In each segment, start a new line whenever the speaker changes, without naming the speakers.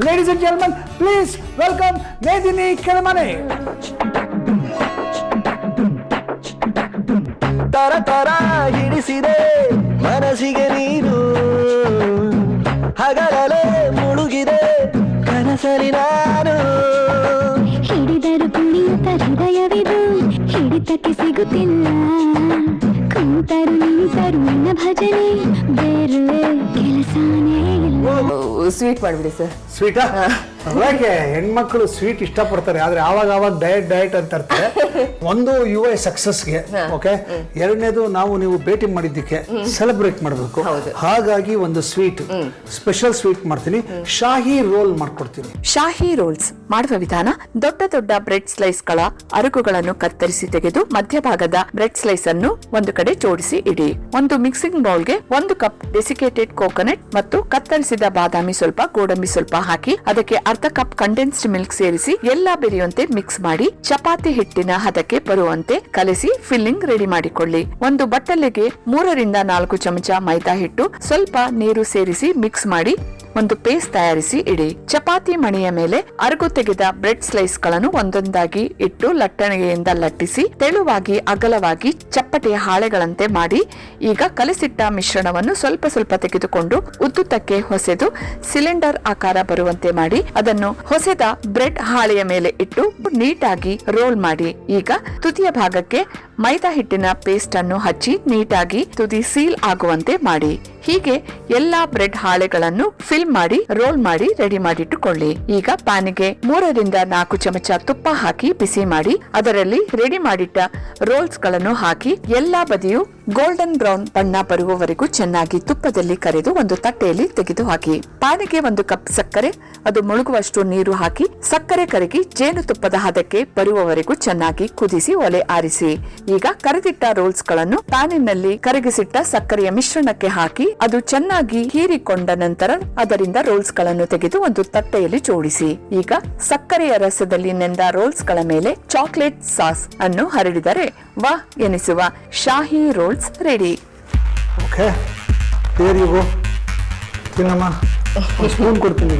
Ladies and gentlemen, please welcome Medini Kelamane.
ತರ ತರ ಹಿಡಿಸಿದೆ ಮನಸ್ಸಿಗೆ ನೀರು, ಹಗಲೇ ಮುಳುಗಿದೆ ಕನಸಲಿ ನಾನು.
ಹಿಡಿದರು ಕುಣಿಯುತ್ತ ಹೃದಯವಿದು ಹಿಡಿತಕ್ಕೆ ಸಿಗುತ್ತಿಲ್ಲ, ಕುಂತರು ನಿಂತರು ನನ್ನ ಭಜನೆ ಬೇರೆ ಕೆಲಸನೇ ಇಲ್ಲ.
ಸ್ವೀಟ್ ಮಾಡಿಬಿಡಿ ಸರ್.
ಸ್ವೀಟಾ? ಯಾಕೆ ಹೆಣ್ಮಕ್ಳು ಸ್ವೀಟ್ ಇಷ್ಟಪಡ್ತಾರೆ, ಆದ್ರೆ ಆವಾಗ ಡಯಟ್ ಅಂತ ಇರ್ತಾರೆ. ಒಂದು ಯುವ ಸಕ್ಸಸ್ಗೆ, ಓಕೆ, ಎರಡನೇದು ನಾವು ನೀವು ಭೇಟಿ ಮಾಡಿದ್ದಕ್ಕೆ ಸೆಲೆಬ್ರೇಟ್ ಮಾಡಬೇಕು. ಹಾಗಾಗಿ ಒಂದು ಸ್ವೀಟ್, ಸ್ಪೆಷಲ್ ಸ್ವೀಟ್ ಮಾಡ್ತೀನಿ, ಶಾಹಿ ರೋಲ್ ಮಾಡ್ಕೊಡ್ತೀನಿ.
ಶಾಹಿ ರೋಲ್ಸ್ ಮಾಡುವ ವಿಧಾನ: ದೊಡ್ಡ ದೊಡ್ಡ ಬ್ರೆಡ್ ಸ್ಲೈಸ್ ಗಳ ಅರುಗುಗಳನ್ನು ಕತ್ತರಿಸಿ ತೆಗೆದು ಮಧ್ಯಭಾಗದ ಬ್ರೆಡ್ ಸ್ಲೈಸ್ ಅನ್ನು ಒಂದು ಕಡೆ ಜೋಡಿಸಿ ಇಡಿ. ಒಂದು ಮಿಕ್ಸಿಂಗ್ ಬೌಲ್ಗೆ 1 ಕಪ್ ಡೆಸಿಕೇಟೆಡ್ ಕೋಕೋನಟ್ ಮತ್ತು ಕತ್ತರಿಸಿದ ಬಾದಾಮಿ ಸ್ವಲ್ಪ, ಗೋಡಂಬಿ ಸ್ವಲ್ಪ ಹಾಕಿ ಅದಕ್ಕೆ ಅರ್ಧ ಕಪ್ ಕಂಡೆನ್ಸ್ಡ್ ಮಿಲ್ಕ್ ಸೇರಿಸಿ ಎಲ್ಲಾ ಬೆರೆಯುವಂತೆ ಮಿಕ್ಸ್ ಮಾಡಿ ಚಪಾತಿ ಹಿಟ್ಟಿನ ಹದಕ್ಕೆ ಬರುವಂತೆ ಕಲಸಿ ಫಿಲ್ಲಿಂಗ್ ರೆಡಿ ಮಾಡಿಕೊಳ್ಳಿ. ಒಂದು ಬಟ್ಟಲಿಗೆ 3 ರಿಂದ 4 ಚಮಚ ಮೈದಾ ಹಿಟ್ಟು, ಸ್ವಲ್ಪ ನೀರು ಸೇರಿಸಿ ಮಿಕ್ಸ್ ಮಾಡಿ ಒಂದು ಪೇಸ್ಟ್ ತಯಾರಿಸಿ ಇಡಿ. ಚಪಾತಿ ಮಣಿಯ ಮೇಲೆ ಅರಗು ತೆಗೆದ ಬ್ರೆಡ್ ಸ್ಲೈಸ್ ಗಳನ್ನು ಒಂದೊಂದಾಗಿ ಇಟ್ಟು ಲಟ್ಟಣಿಗೆಯಿಂದ ಲಟ್ಟಿಸಿ ತೆಳುವಾಗಿ ಅಗಲವಾಗಿ ಚಪ್ಪಟೆಯ ಹಾಳೆಗಳಂತೆ ಮಾಡಿ ಈಗ ಕಲಸಿಟ್ಟ ಮಿಶ್ರಣವನ್ನು ಸ್ವಲ್ಪ ಸ್ವಲ್ಪ ತೆಗೆದುಕೊಂಡು ಉದ್ದುತ್ತಕ್ಕೆ ಹೊಸೆದು ಸಿಲಿಂಡರ್ ಆಕಾರ ಬರುವಂತೆ ಮಾಡಿ ಅದನ್ನು ಹೊಸೆದ ಬ್ರೆಡ್ ಹಾಳೆಯ ಮೇಲೆ ಇಟ್ಟು ನೀಟಾಗಿ ರೋಲ್ ಮಾಡಿ. ಈಗ ತುದಿಯ ಭಾಗಕ್ಕೆ ಮೈದಾ ಹಿಟ್ಟಿನ ಪೇಸ್ಟ್ ಅನ್ನು ಹಚ್ಚಿ ನೀಟಾಗಿ ತುದಿ ಸೀಲ್ ಆಗುವಂತೆ ಮಾಡಿ. ಹೀಗೆ ಎಲ್ಲಾ ಬ್ರೆಡ್ ಹಾಳೆಗಳನ್ನು ಫಿಲ್ ಮಾಡಿ ರೋಲ್ ಮಾಡಿ ರೆಡಿ ಮಾಡಿಟ್ಟುಕೊಳ್ಳಿ. ಈಗ ಪ್ಯಾನಿಗೆ 3 ರಿಂದ 4 ಚಮಚ ತುಪ್ಪ ಹಾಕಿ ಬಿಸಿ ಮಾಡಿ ಅದರಲ್ಲಿ ರೆಡಿ ಮಾಡಿಟ್ಟ ರೋಲ್ಸ್ ಗಳನ್ನು ಹಾಕಿ ಎಲ್ಲಾ ಬದಿಯು ಗೋಲ್ಡನ್ ಬ್ರೌನ್ ಬಣ್ಣ ಬರುವವರೆಗೂ ಚೆನ್ನಾಗಿ ತುಪ್ಪದಲ್ಲಿ ಕರೆದು ಒಂದು ತಟ್ಟೆಯಲ್ಲಿ ತೆಗೆದು ಹಾಕಿ. ಪ್ಯಾನಿಗೆ 1 ಕಪ್ ಸಕ್ಕರೆ, ಅದು ಮುಳುಗುವಷ್ಟು ನೀರು ಹಾಕಿ ಸಕ್ಕರೆ ಕರಗಿ ಜೇನುತುಪ್ಪದ ಹದಕ್ಕೆ ಬರುವವರೆಗೂ ಚೆನ್ನಾಗಿ ಕುದಿಸಿ ಒಲೆ ಆರಿಸಿ. ಈಗ ಕರೆದಿಟ್ಟ ರೋಲ್ಸ್ ಗಳನ್ನು ಪ್ಯಾನಿನಲ್ಲಿ ಕರಗಿಸಿಟ್ಟ ಸಕ್ಕರೆಯ ಮಿಶ್ರಣಕ್ಕೆ ಹಾಕಿ ಅದು ಚೆನ್ನಾಗಿ ಹೀರಿಕೊಂಡ ನಂತರ ಅದರಿಂದ ರೋಲ್ಸ್ ಗಳನ್ನು ತೆಗೆದು ಒಂದು ತಟ್ಟೆಯಲ್ಲಿ ಜೋಡಿಸಿ. ಈಗ ಸಕ್ಕರೆಯ ರಸದಲ್ಲಿ ನೆಂದ ರೋಲ್ಸ್ ಗಳ ಮೇಲೆ ಚಾಕ್ಲೇಟ್ ಸಾಸ್ ಅನ್ನು ಹರಡಿದರೆ ವಾಹ್ ಎನಿಸುವ shahi rolls ready.
Okay, there you go. ತಿನ್ನಮ್ಮ, ಒಂದು ಸ್ಪೂನ್ ಕೊಡ್ತೀನಿ.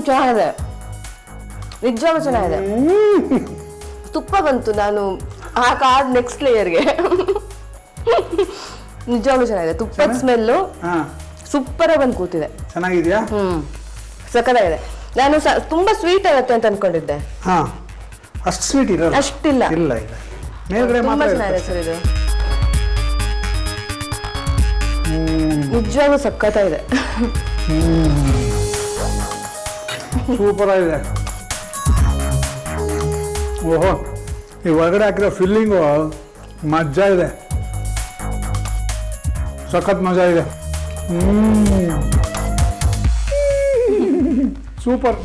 ಚೆನ್ನಾಗಿದೆ, ನಿಜವಾಗ್ಲೂ ಚೆನ್ನಾಗಿದೆ. ತುಪ್ಪ ಬಂತು, ನಾನು ಹಾಕಾದ ನೆಕ್ಸ್ಟ್ ಲೇಯರ್ಗೆ. ನಿಜವಾಗ್ಲೂ ಚೆನ್ನಾಗಿದೆ. ತುಪ್ಪದ ಸ್ಮೆಲ್ಲು ಸೂಪರ್ ಆಗಿ ಬಂದು ಕೂತಿದೆ.
ಚೆನ್ನಾಗಿದ್ಯಾ?
ಸಕ್ಕತ್ತಾಗಿದೆ. ನಾನು ತುಂಬಾ ಸ್ವೀಟ್ ಆಗುತ್ತೆ ಅಂತ ಅನ್ಕೊಂಡಿದ್ದೆ.
ಹಾ, ಅಷ್ಟು ಸ್ವೀಟ್ ಇರಲ್ಲ.
ಅಷ್ಟಿಲ್ಲ.
ಇಲ್ಲ, ಮೇಲ್ಗಡೆ
ತುಂಬಾ ಚೆನ್ನಾಗಿದೆ ಸರ್ ಇದು. ನಿಜವಾಗ್ಲೂ ಸಕ್ಕತ್ತಾಗಿದೆ.
ಸೂಪರ್ ಆಗಿದೆ. ಓಹೋ, ಈ ಹೊರಗಡೆ ಹಾಕಿರೋ ಫಿಲ್ಲಿಂಗು ಮಜಾ ಇದೆ, ಸಖತ್ ಮಜಾ ಇದೆ. ಸೂಪರ್.